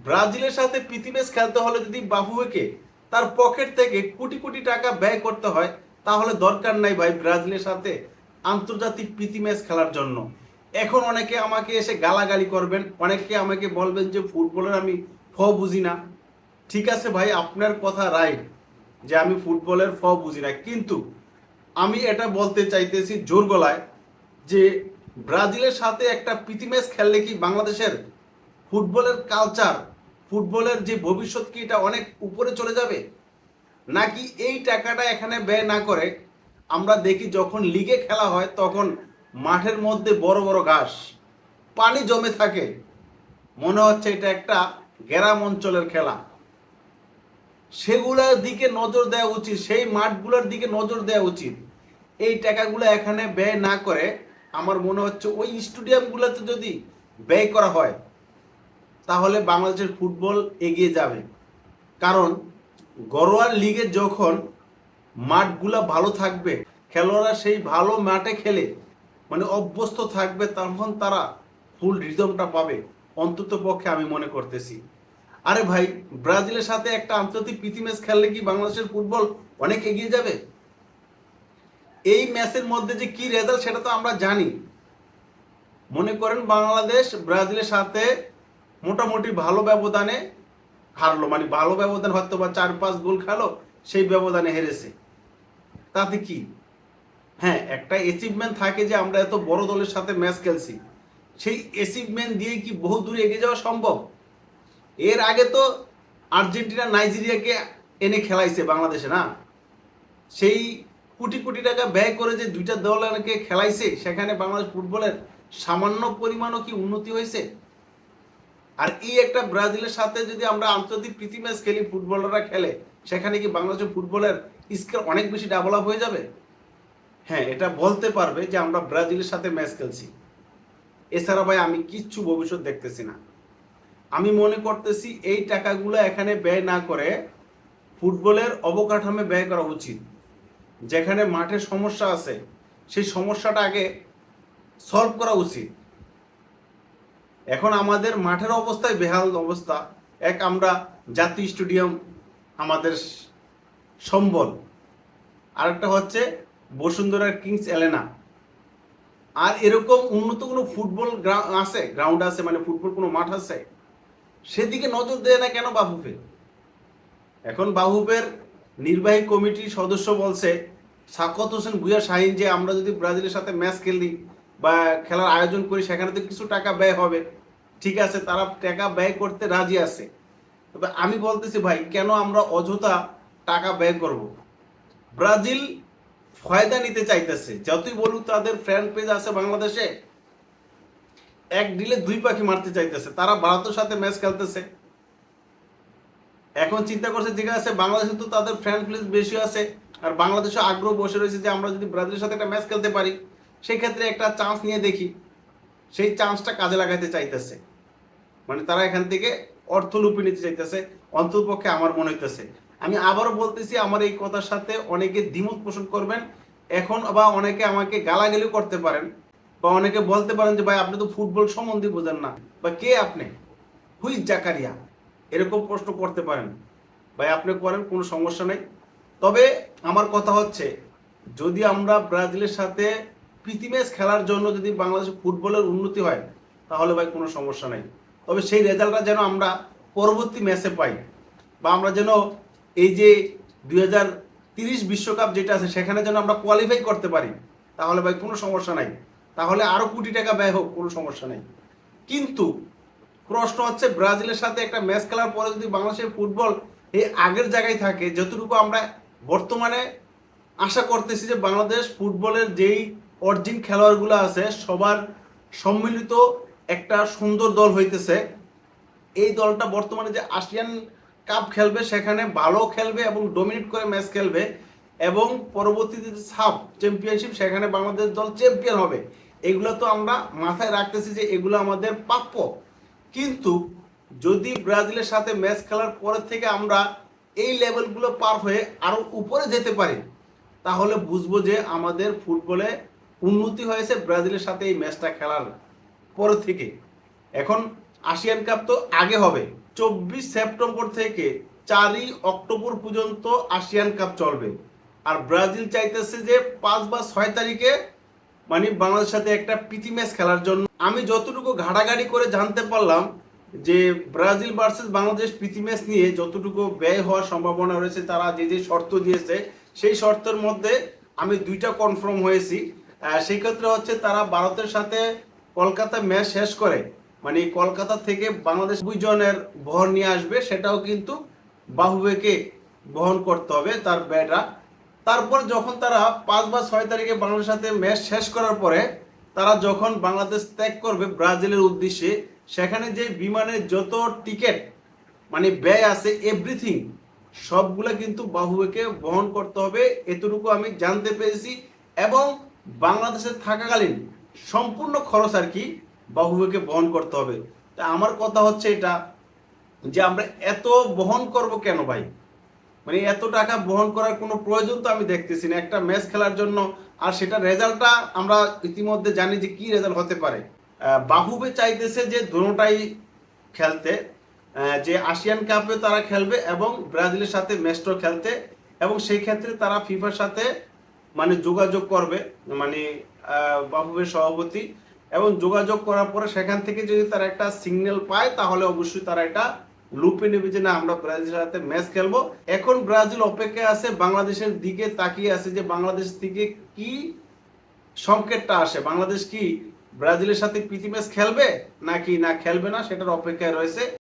ব্রাজিলের সাথে প্রীতি ম্যাচ খেলতে হলে যদি বাফুফেকে তার পকেট থেকে কোটি কোটি টাকা ব্যয় করতে হয়, তাহলে দরকার নাই ভাই ব্রাজিলের সাথে আন্তর্জাতিক প্রীতি ম্যাচ খেলার জন্য। এখন অনেকে আমাকে এসে গালাগালি করবেন, অনেকে আমাকে বলবেন যে ফুটবলের আমি বুঝি না। ঠিক আছে ভাই, আপনার কথা রাইট যে আমি ফুটবলের বুঝি না, কিন্তু আমি এটা বলতে চাইতেছি জোর গলায় যে ব্রাজিলের সাথে একটা প্রীতি ম্যাচ খেললে কি বাংলাদেশের ফুটবলের কালচার, ফুটবলের যে ভবিষ্যৎ কি এটা অনেক উপরে চলে যাবে? নাকি এই টাকাটা এখানে ব্যয় না করে আমরা দেখি যখন লিগে খেলা হয় তখন মাঠের মধ্যে বড় বড় ঘাস, পানি জমে থাকে, মনে হচ্ছে এটা একটা গ্রাম অঞ্চলের খেলা। সেগুলোর দিকে নজর দেওয়া উচিত, সেই মাঠগুলোর দিকে নজর দেওয়া উচিত। এই টাকাগুলো এখানে ব্যয় না করে আমার মনে হচ্ছে ওই স্টেডিয়ামগুলোতে যদি ব্যয় করা হয় তাহলে বাংলাদেশের ফুটবল এগিয়ে যাবে। কারণ ঘরোয়া লিগে যখন মাঠগুলো ভালো থাকবে, খেলোয়াড়রা সেই ভালো মাঠে খেলে মানে অভ্যস্ত থাকবে, তখন তারা ফুল রিদমটা পাবে, অন্তত পক্ষে আমি মনে করতেছি। আরে ভাই, ব্রাজিলের সাথে একটা আন্তর্জাতিক প্রীতি ম্যাচ খেললে কি বাংলাদেশের ফুটবল অনেক এগিয়ে যাবে? এই ম্যাচের মধ্যে যে কি রেজাল্ট সেটা তো আমরা জানি। মনে করেন বাংলাদেশ ব্রাজিলের সাথে মোটামুটি ভালো ব্যবধানে হারলো, মানে ভালো ব্যবধান হয়তো বা 4-5 গোল খেলো, সেই ব্যবধানে হেরেছে, তাতে কি? হ্যাঁ, একটা অ্যাচিভমেন্ট থাকে যে আমরা এত বড় দলের সাথে ম্যাচ খেলছি, সেই অ্যাচিভমেন্ট দিয়ে কি বহু দূরে এগিয়ে যাওয়া সম্ভব? এর আগে তো আর্জেন্টিনা নাইজেরিয়াকে এনে খেলাইছে বাংলাদেশে, না? সেই কোটি কোটি টাকা ব্যয় করে যে দুইটা দলকে খেলাইছে, সেখানে বাংলাদেশ ফুটবলের সামান্য পরিমাণও কি উন্নতি হয়েছে? আর এই একটা ব্রাজিলের সাথে যদি আমরা আন্তর্জাতিক প্রীতি ম্যাচ খেলি, ফুটবলাররা খেলে, সেখানে কি বাংলাদেশের ফুটবলের স্কেল অনেক বেশি ডেভেলপ হয়ে যাবে? হ্যাঁ, এটা বলতে পারবে যে আমরা ব্রাজিলের সাথে ম্যাচ খেলছি। এছাড়া ভাই আমি কিচ্ছু ভবিষ্যৎ দেখতেছি না। আমি মনে করতেছি এই টাকাগুলো এখানে ব্যয় না করে ফুটবলের অবকাঠামো ব্যয় করা উচিত। যেখানে মাঠের সমস্যা আছে সেই সমস্যাটা আগে সলভ করা উচিত। এখন আমাদের মাঠের অবস্থায় বেহাল অবস্থা। এক, আমরা জাতীয় স্টেডিয়াম আমাদের সম্বল, আরেকটা হচ্ছে বসুন্ধরার কিংস এলেনা। আর এরকম উন্নত কোনো ফুটবল গ্রাউন্ড আছে, মানে ফুটবল কোনো মাঠ আছে? সেদিকে নজর দেয় না কেন বাফুফে? এখন বাফুফের নির্বাহী কমিটির সদস্য বলছে সাকত হোসেন ভুঁইয়া শাহিন যে আমরা যদি ব্রাজিলের সাথে ম্যাচ খেলি বা খেলার আয়োজন করি সেখানে তো কিছু টাকা ব্যয় হবে। ঠিক আছে, তারা টাকা ব্যয় করতে রাজি আছে, তবে আমি বলতেছি ভাই, কেন আমরা অযথা টাকা ব্যয় করব? ব্রাজিল ফায়দা নিতে চাইতেছে, যতই বলুক তাদের ফ্যান পেজ আছে বাংলাদেশে, এক ডিলে দুই পাখি মারতে চাইতেছে। তারা ভারতের সাথে ম্যাচ খেলতেছে, এখন চিন্তা করছে ঠিক আছে বাংলাদেশে তো তাদের ফ্যান প্লেস বেশি আছে, আর বাংলাদেশে আগ্রহ বসে রয়েছে যে আমরা যদি ব্রাজিলের সাথে একটা ম্যাচ খেলতে পারি, সেই ক্ষেত্রে একটা চান্স নিয়ে দেখি। সেই চান্সটা কাজে লাগাইতে চাইতেছে, মানে তারা এখান থেকে অর্থ লুপে নিতে চাইতেছে, অন্ততপক্ষে আমার মনে হইতেছে। আমি আবারও বলতেছি, আমার এই কথার সাথে অনেকে দ্বিমত পোষণ করবেন এখন, বা অনেকে আমাকে গালাগালিও করতে পারেন, বা অনেকে বলতে পারেন যে ভাই আপনি তো ফুটবল সম্বন্ধে বোঝেন না, বা কে আপনি, হুইজ জাকারিয়া, এরকম প্রশ্ন করতে পারেন। ভাই আপনি করেন, কোনো সমস্যা নেই। তবে আমার কথা হচ্ছে, যদি আমরা ব্রাজিলের সাথে প্রীতি ম্যাচ খেলার জন্য যদি বাংলাদেশের ফুটবলের উন্নতি হয় তাহলে ভাই কোনো সমস্যা নাই। তবে সেই রেজাল্টটা যেন আমরা পরবর্তী ম্যাচে পাই, বা আমরা যেন এই যে 2030 বিশ্বকাপ যেটা আছে সেখানে যেন আমরা কোয়ালিফাই করতে পারি, তাহলে ভাই কোনো সমস্যা নাই। তাহলে আরো কোটি টাকা ব্যয় হোক, কোনো সমস্যা নাই। কিন্তু প্রশ্ন হচ্ছে, ব্রাজিলের সাথে একটা ম্যাচ খেলার পরে যদি বাংলাদেশের ফুটবল এই আগের জায়গায় থাকে, যতটুকু আমরা বর্তমানে আশা করতেছি যে বাংলাদেশ ফুটবলের যেই অরিজিন খেলোয়াড়গুলো আছে সবার সম্মিলিত একটা সুন্দর দল হইতেছে, এই দলটা বর্তমানে যে আসিয়ান কাপ খেলবে সেখানে ভালো খেলবে এবং ডমিনেট করে ম্যাচ খেলবে, এবং পরবর্তীতে সাব চ্যাম্পিয়নশিপ সেখানে বাংলাদেশ দল চ্যাম্পিয়ন হবে, এগুলো তো আমরা মাথায় রাখতেছি যে এগুলো আমাদের প্রাপ্য। কিন্তু যদি ব্রাজিলের সাথে ম্যাচ খেলার পরের থেকে আমরা এই লেভেলগুলো পার হয়ে আরো উপরে যেতে পারি, তাহলে বুঝবো যে আমাদের ফুটবলে উন্নতি হয়েছে ব্রাজিলের সাথে এই ম্যাচটা খেলার পর থেকে। এখন আসিয়ান কাপ তো আগে হবে, 24 সেপ্টেম্বর থেকে 4 অক্টোবর পর্যন্ত আসিয়ান কাপ চলবে। আর ব্রাজিল চাইতেছে যে 5 বা 6 তারিখে মানে বাংলাদেশের সাথে একটা প্রীতি ম্যাচ খেলার জন্য। আমি যতটুকু ঘাটাঘাটি করে জানতে পারলাম যে ব্রাজিল ভার্সেস বাংলাদেশ প্রীতি ম্যাচ নিয়ে যতটুকু ব্যয় হওয়ার সম্ভাবনা রয়েছে, তারা যে যে শর্ত দিয়েছে সেই শর্তের মধ্যে আমি 2টা কনফার্ম হয়েছি। সেই ক্ষেত্রে হচ্ছে তারা ভারতের সাথে কলকাতা ম্যাচ শেষ করে মানে কলকাতা থেকে বাংলাদেশ 2 জনের বহর নিয়ে আসবে, সেটাও কিন্তু বাহুবেকে বহন করতে হবে তার ব্যয়টা। তারপর যখন তারা 5 বা 6 তারিখে বাংলাদেশের সাথে ম্যাচ শেষ করার পরে তারা যখন বাংলাদেশ ত্যাগ করবে ব্রাজিলের উদ্দেশ্যে, সেখানে যে বিমানের যত টিকিট মানে ব্যয় আছে এভরিথিং সবগুলা কিন্তু বাহুবেকে বহন করতে হবে, এতটুকু আমি জানতে পেরেছি। এবং বাংলাদেশে থাকাকালীন সম্পূর্ণ খরচ আর কি বাহুবেকে বহন করতে হবে। তা আমার কথা হচ্ছে এটা যে আমরা এত বহন করব কেন ভাই? মানে এত টাকা বহন করার কোনো প্রয়োজন তো আমি দেখতেছি না একটা ম্যাচ খেলার জন্য। আর সেটা রেজাল্টটা আমরা ইতিমধ্যে জানি যে কি রেজাল্ট হতে পারে। বাহুবে চাইতেছে যে দুটোটাই খেলতে, যে আসিয়ান কাপে তারা খেলবে এবং ব্রাজিলের সাথে ম্যাচটাও খেলতে, এবং সেই ক্ষেত্রে তারা ফিফার সাথে মানে যোগাযোগ করবে মানে বাহুবের সভাপতি, এবং যোগাযোগ করার পরে সেখান থেকে যদি তারা একটা সিগন্যাল পায় তাহলে অবশ্যই তারা এটা লুপে নেবে যে না আমরা ব্রাজিলের সাথে ম্যাচ খেলবো। এখন ব্রাজিল অপেক্ষায় আছে, বাংলাদেশের দিকে তাকিয়ে আছে যে বাংলাদেশ থেকে কি সংকেতটা আসে, বাংলাদেশ কি ব্রাজিলের সাথে প্রীতি ম্যাচ খেলবে নাকি না খেলবে না সেটার অপেক্ষায় রয়েছে।